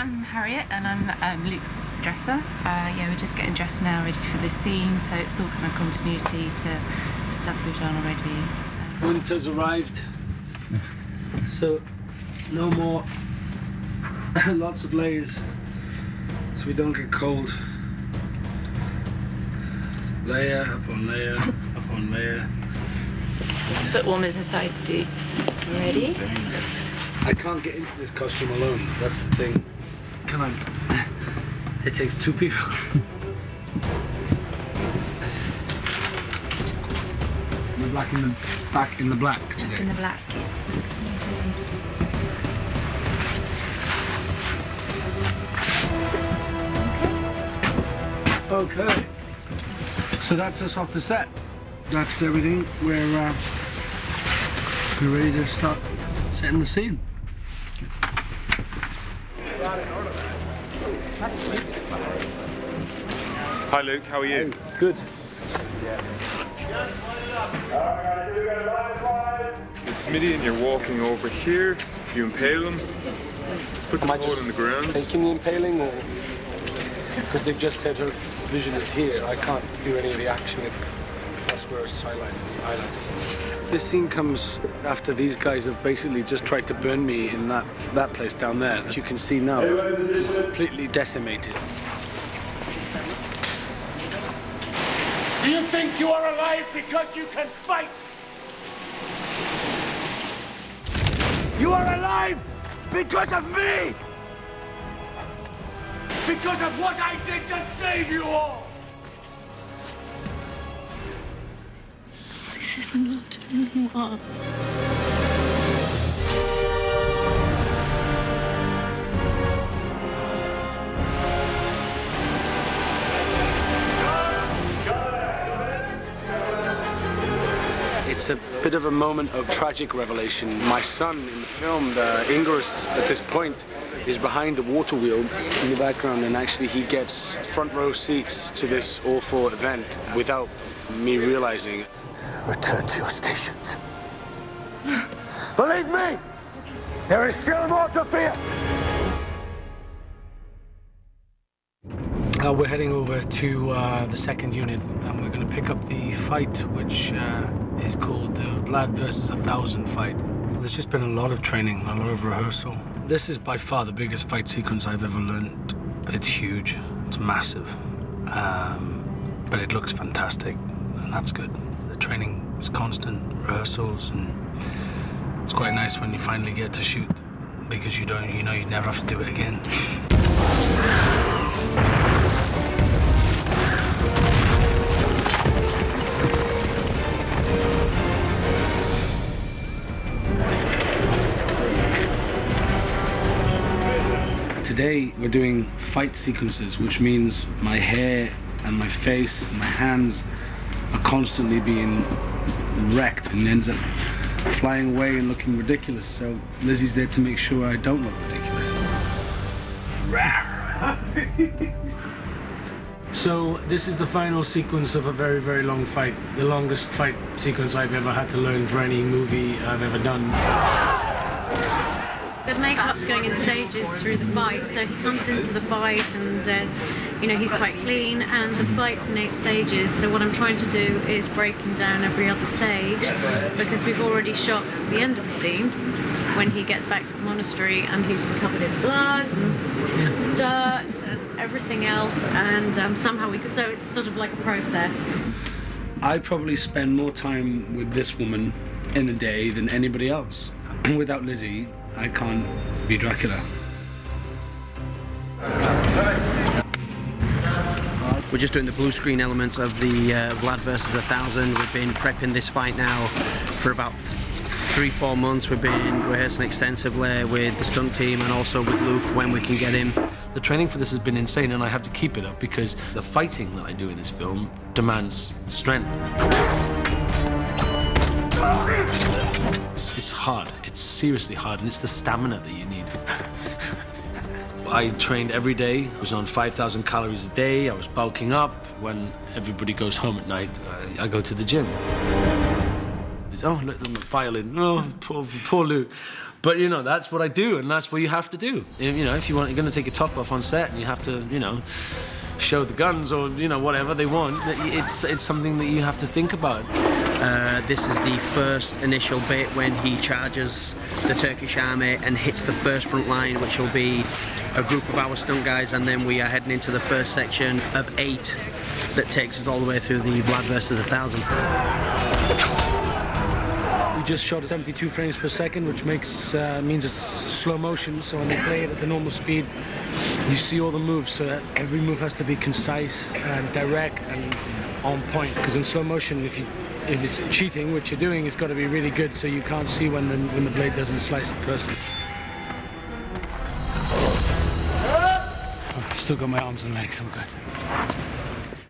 I'm Harriet and I'm Luke's dresser. Yeah, we're just getting dressed now, ready for this scene, so it's all kind of continuity to stuff we've done already. Winter's arrived, so no more lots of layers, so we don't get cold. Layer upon layer upon layer. There's foot warmers inside the boots. You ready? I can't get into this costume alone, that's the thing. Can I? It takes two people. We're back in the black today. In the black. Okay. So that's us off the set. That's everything. We're ready to start setting the scene. Hi Luke, how are you? Good. It's Smitty and you're walking over here, you impale them, put the pole in the ground. Taking the impaling, or because they've just said her vision is here, I can't do any of the action if that's where her sideline is. This scene comes after these guys have basically just tried to burn me in that place down there. As you can see now, it's completely decimated. Do you think you are alive because you can fight? You are alive because of me! Because of what I did to save you all! This is not anymore. It's a bit of a moment of tragic revelation. My son in the film, Ingress, at this point, is behind the water wheel in the background, and actually he gets front row seats to this awful event without me realizing it. Return to your stations. Believe me, there is still more to fear. We're heading over to the second unit, and we're going to pick up the fight, which is called the Vlad versus 1,000 fight. There's just been a lot of training, a lot of rehearsal. This is by far the biggest fight sequence I've ever learned. It's huge, it's massive, but it looks fantastic, and that's good. The training is constant, rehearsals, and it's quite nice when you finally get to shoot, because you know you never have to do it again. Today we're doing fight sequences, which means my hair and my face and my hands are constantly being wrecked and ends up flying away and looking ridiculous. So Lizzie's there to make sure I don't look ridiculous. So this is the final sequence of a very, very long fight. The longest fight sequence I've ever had to learn for any movie I've ever done. The makeup's going in stages through the fight, so he comes into the fight and there's, he's quite clean, and the fight's in 8 stages, so what I'm trying to do is break him down every other stage, because we've already shot the end of the scene when he gets back to the monastery and he's covered in blood and dirt and everything else, and somehow so it's sort of like a process. I probably spend more time with this woman in the day than anybody else. Without Lizzie, I can't be Dracula. We're just doing the blue screen elements of the Vlad versus 1,000. We've been prepping this fight now for about 3-4 months. We've been rehearsing extensively with the stunt team and also with Luke when we can get him. The training for this has been insane, and I have to keep it up because the fighting that I do in this film demands strength. It's hard. It's seriously hard, and it's the stamina that you need. I trained every day. I was on 5,000 calories a day. I was bulking up. When everybody goes home at night, I go to the gym. Oh, look, the violin. Oh, poor Luke. But, you know, that's what I do, and that's what you have to do. You know, if you're going to take your top off on set and you have to, you know, show the guns or, you know, whatever they want, it's something that you have to think about. This is the first initial bit when he charges the Turkish army and hits the first front line, which will be a group of our stunt guys, and then we are heading into the first section of 8 that takes us all the way through the Vlad versus 1000. We just shot 72 frames per second, which means it's slow motion, so when they play it at the normal speed, you see all the moves, so every move has to be concise and direct and on point, because in slow motion, if it's cheating, which you're doing, it's got to be really good, so you can't see when the blade doesn't slice the person. I've still got my arms and legs, I'm good.